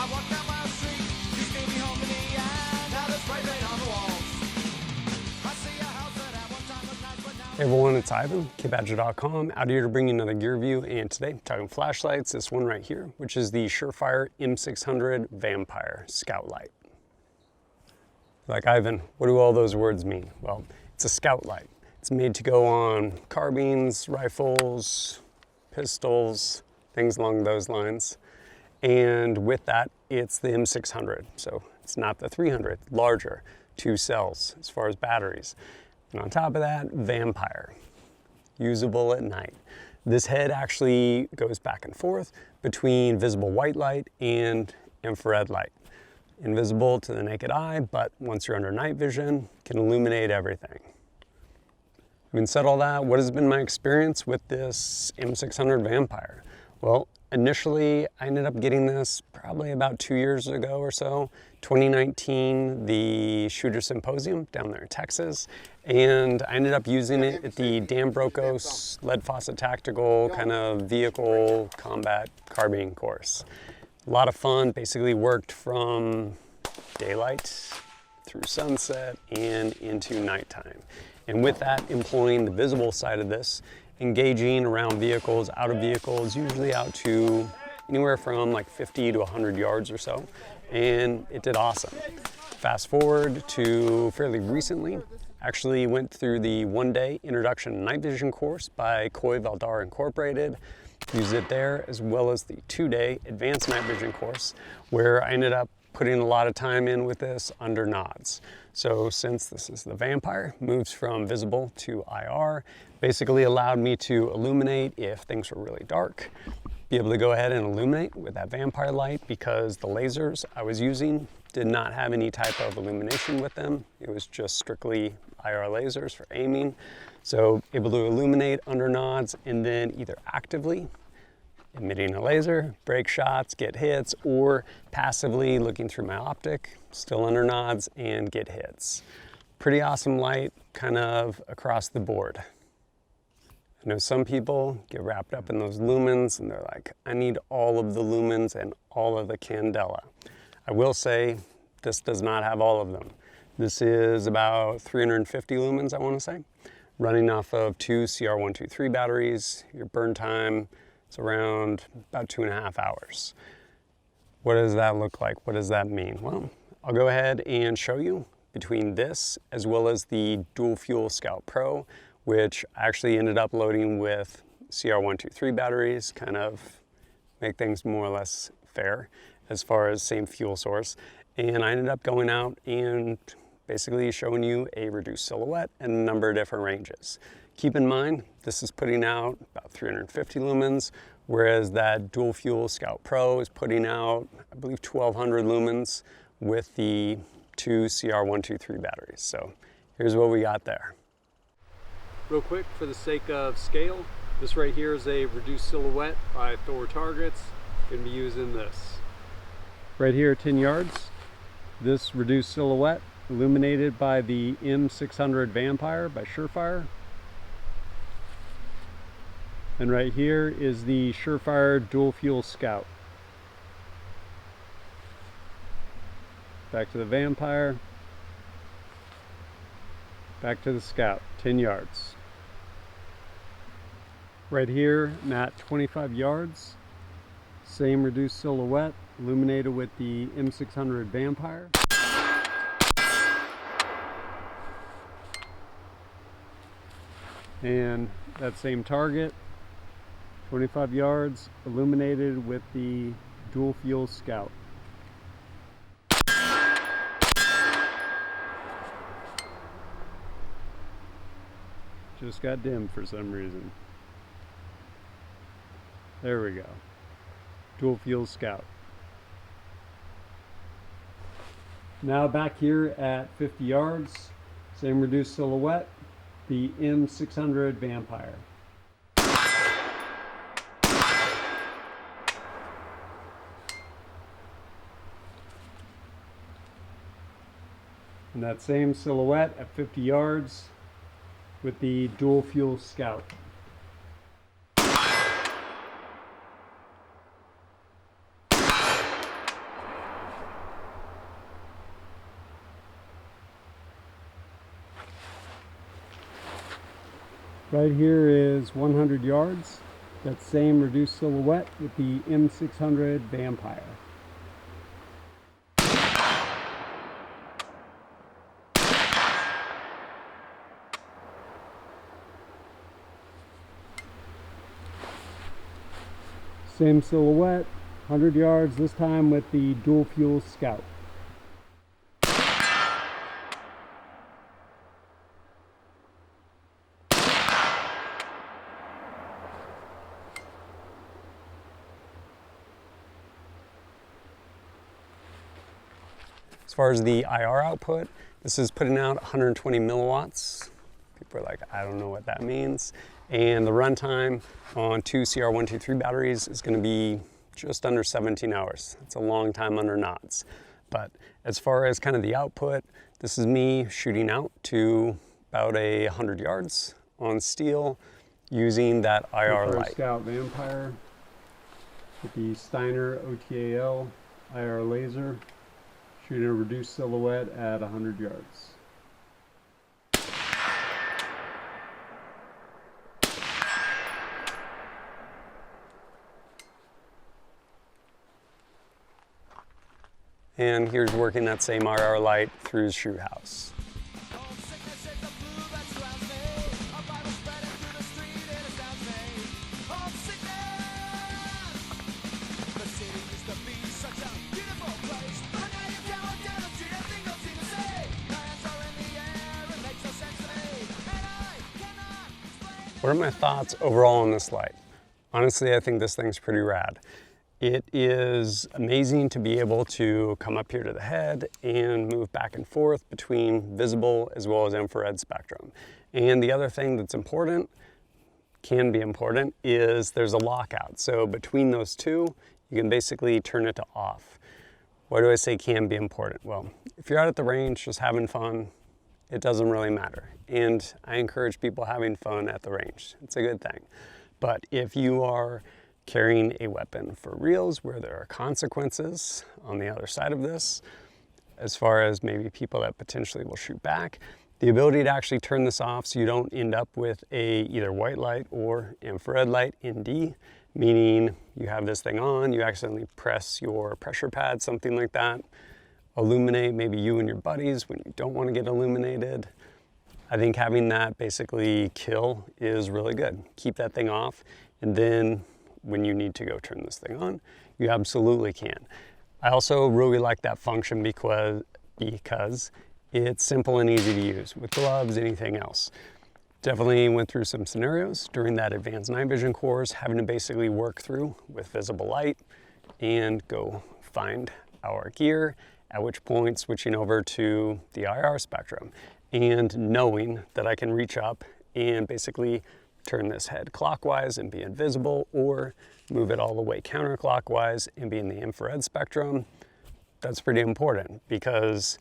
I walk down my street, she stared me home in the eye. Now there's spray paint on the walls. I see a house that at one time was nice, but now... Hey everyone, it's Ivan, KidBadger.com, out here to bring you another gear review, and today I'm talking flashlights, this one right here, which is the SureFire M600 Vampire Scout Light. Like, Ivan, what do all those words mean? Well, it's a scout light. It's made to go on carbines, rifles, pistols, things along those lines. And with that, it's the M600. So it's not the 300, larger, 2 cells as far as batteries. And on top of that, Vampire, usable at night. This head actually goes back and forth between visible white light and infrared light. Invisible to the naked eye, but once you're under night vision, can illuminate everything. Having said all that, what has been my experience with this M600 Vampire? Well, initially, I ended up getting this probably about 2 years ago or so, 2019, the Shooter Symposium down there in Texas, and I ended up using it at the Dan Brokos Lead Faucet Tactical kind of vehicle combat carbine course. A lot of fun, basically worked from daylight through sunset and into nighttime. And with that, employing the visible side of this, engaging around vehicles, out of vehicles, usually out to anywhere from like 50 to 100 yards or so. And it did awesome. Fast forward to fairly recently, actually went through the 1-day introduction to night vision course by Coy Valdar Incorporated. Used it there, as well as the 2-day advanced night vision course, where I ended up putting a lot of time in with this under nods. So since this is the Vampire, moves from visible to IR, basically allowed me to illuminate if things were really dark, be able to go ahead and illuminate with that Vampire light, because the lasers I was using did not have any type of illumination with them. It was just strictly IR lasers for aiming. So able to illuminate under nods, and then either actively emitting a laser, break shots, get hits, or passively looking through my optic, still under nods, and get hits. Pretty awesome light, kind of across the board. I know some people get wrapped up in those lumens and they're like, I need all of the lumens and all of the candela. I will say this does not have all of them. This is about 350 lumens, I want to say, running off of 2 CR123 batteries. Your burn time is around about 2.5 hours. What does that look like? What does that mean? Well, I'll go ahead and show you between this as well as the dual fuel Scout Pro, which I actually ended up loading with CR123 batteries, kind of make things more or less fair as far as same fuel source. And I ended up going out and basically showing you a reduced silhouette and a number of different ranges. Keep in mind, this is putting out about 350 lumens, whereas that dual fuel Scout Pro is putting out, I believe, 1200 lumens with the 2 CR123 batteries. So here's what we got there. Real quick, for the sake of scale, this right here is a reduced silhouette by Thor Targets. Gonna be using this. Right here, 10 yards. This reduced silhouette, illuminated by the M600 Vampire by SureFire. And right here is the SureFire Dual Fuel Scout. Back to the Vampire. Back to the Scout, 10 yards. Right here, I'm at 25 yards. Same reduced silhouette, illuminated with the M600 Vampire. And that same target, 25 yards, illuminated with the dual fuel Scout. Just got dimmed for some reason. There we go. Dual fuel Scout. Now back here at 50 yards, same reduced silhouette, the M600 Vampire. And that same silhouette at 50 yards with the dual fuel Scout. Right here is 100 yards. That same reduced silhouette with the M600 Vampire. Same silhouette, 100 yards, this time with the dual fuel Scout. As far as the IR output, this is putting out 120 milliwatts. People are like, I don't know what that means. And the runtime on two CR123 batteries is going to be just under 17 hours. That's a long time under knots. But as far as kind of the output, this is me shooting out to about 100 yards on steel using that IR light. Scout Vampire with the Steiner OTAL IR laser, shooting a reduced silhouette at 100 yards. And here's working that same IR light through his shoot house. What are my thoughts overall on this light? Honestly, I think this thing's pretty rad. It is amazing to be able to come up here to the head and move back and forth between visible as well as infrared spectrum. And the other thing that's important, can be important, is there's a lockout. So between those two, you can basically turn it to off. Why do I say can be important? Well, if you're out at the range just having fun, it doesn't really matter. And I encourage people having fun at the range. It's a good thing. But if you are carrying a weapon for reals where there are consequences on the other side of this, as far as maybe people that potentially will shoot back, the ability to actually turn this off so you don't end up with a either white light or infrared light ND, meaning you have this thing on, you accidentally press your pressure pad, something like that, illuminate maybe you and your buddies when you don't want to get illuminated. I think having that basically kill is really good. Keep that thing off, and then when you need to go turn this thing on, you absolutely can. I also really like that function because it's simple and easy to use with gloves, anything else. Definitely went through some scenarios during that advanced night vision course, having to basically work through with visible light and go find our gear, at which point switching over to the IR spectrum and knowing that I can reach up and basically turn this head clockwise and be invisible, or move it all the way counterclockwise and be in the infrared spectrum. That's pretty important, because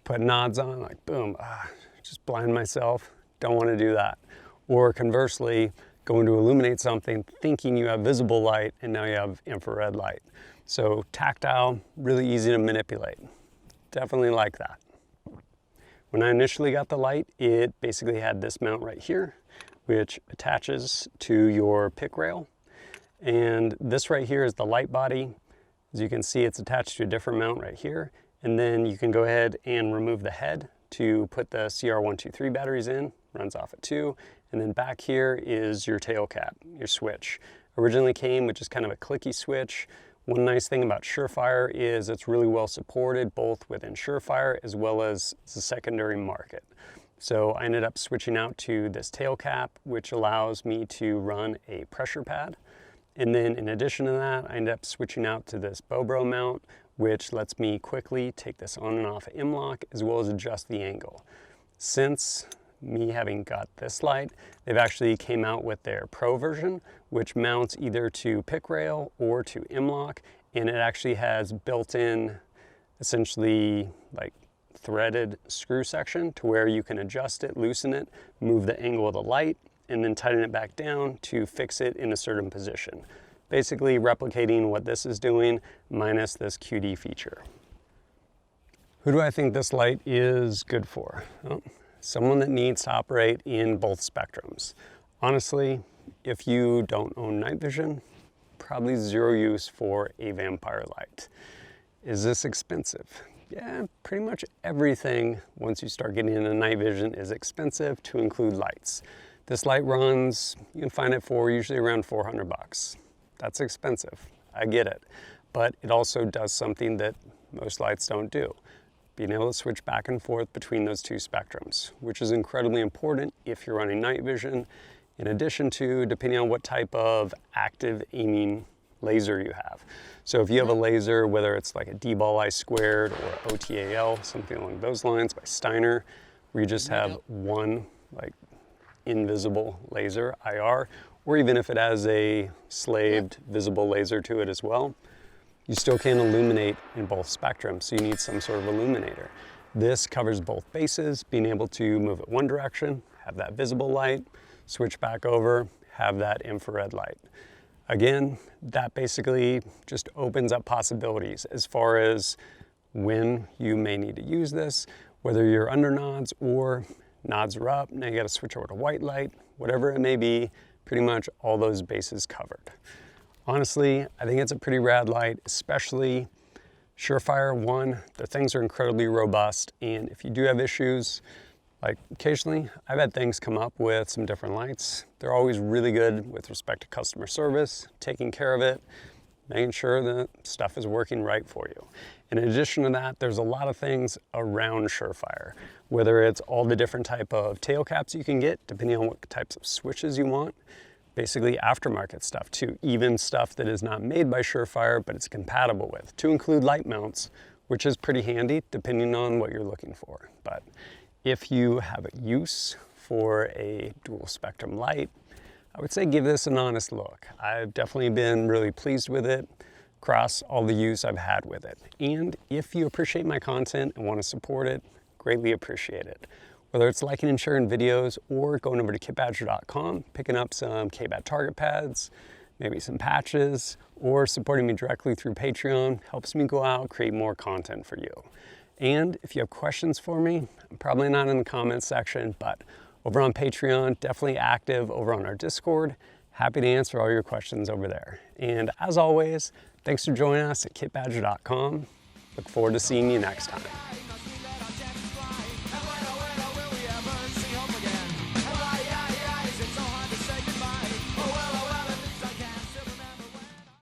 putting nods on, like boom, just blind myself, don't want to do that. Or conversely, going to illuminate something thinking you have visible light and now you have infrared light. So tactile, really easy to manipulate. Definitely like that. When I initially got the light, it basically had this mount right here, which attaches to your pick rail. And this right here is the light body. As you can see, it's attached to a different mount right here. And then you can go ahead and remove the head to put the CR123 batteries in, runs off at 2. And then back here is your tail cap, your switch. Originally came with just kind of a clicky switch. One nice thing about SureFire is it's really well supported both within SureFire as well as the secondary market. So I ended up switching out to this tail cap, which allows me to run a pressure pad. And then in addition to that, I ended up switching out to this Bobro mount, which lets me quickly take this on and off M-lock as well as adjust the angle. Since me having got this light, they've actually came out with their Pro version, which mounts either to pick rail or to M-lock, and it actually has built-in, essentially like threaded screw section to where you can adjust it, loosen it, move the angle of the light, and then tighten it back down to fix it in a certain position. Basically replicating what this is doing minus this QD feature. Who do I think this light is good for? Well, someone that needs to operate in both spectrums. Honestly, if you don't own night vision, probably zero use for a Vampire light. Is this expensive? Yeah, pretty much everything once you start getting into night vision is expensive, to include lights. This light runs, you can find it for usually around 400 bucks. That's expensive, I get it. But it also does something that most lights don't do. Being able to switch back and forth between those two spectrums, which is incredibly important if you're running night vision, in addition to depending on what type of active aiming laser you have. So if you have a laser, whether it's like a D-ball eye squared or OTAL, something along those lines by Steiner, where you just have one like invisible laser, IR, or even if it has a slaved visible laser to it as well, you still can illuminate in both spectrums, so you need some sort of illuminator. This covers both bases, being able to move it one direction, have that visible light, switch back over, have that infrared light. Again, that basically just opens up possibilities as far as when you may need to use this, whether you're under nods or nods are up, now you gotta switch over to white light, whatever it may be, pretty much all those bases covered. Honestly, I think it's a pretty rad light, especially SureFire 1. Their things are incredibly robust, and if you do have issues, like occasionally I've had things come up with some different lights. They're always really good with respect to customer service, taking care of it, making sure that stuff is working right for you. In addition to that, there's a lot of things around SureFire, whether it's all the different type of tail caps you can get, depending on what types of switches you want, basically aftermarket stuff too, even stuff that is not made by SureFire, but it's compatible with, to include light mounts, which is pretty handy depending on what you're looking for. But if you have a use for a dual spectrum light, I would say give this an honest look. I've definitely been really pleased with it across all the use I've had with it. And if you appreciate my content and want to support it, greatly appreciate it. Whether it's liking and sharing videos or going over to kitbadger.com, picking up some KBAD target pads, maybe some patches, or supporting me directly through Patreon helps me go out, create more content for you. And if you have questions for me, I'm probably not in the comments section, but over on Patreon, definitely active over on our Discord. Happy to answer all your questions over there. And as always, thanks for joining us at kitbadger.com. Look forward to seeing you next time.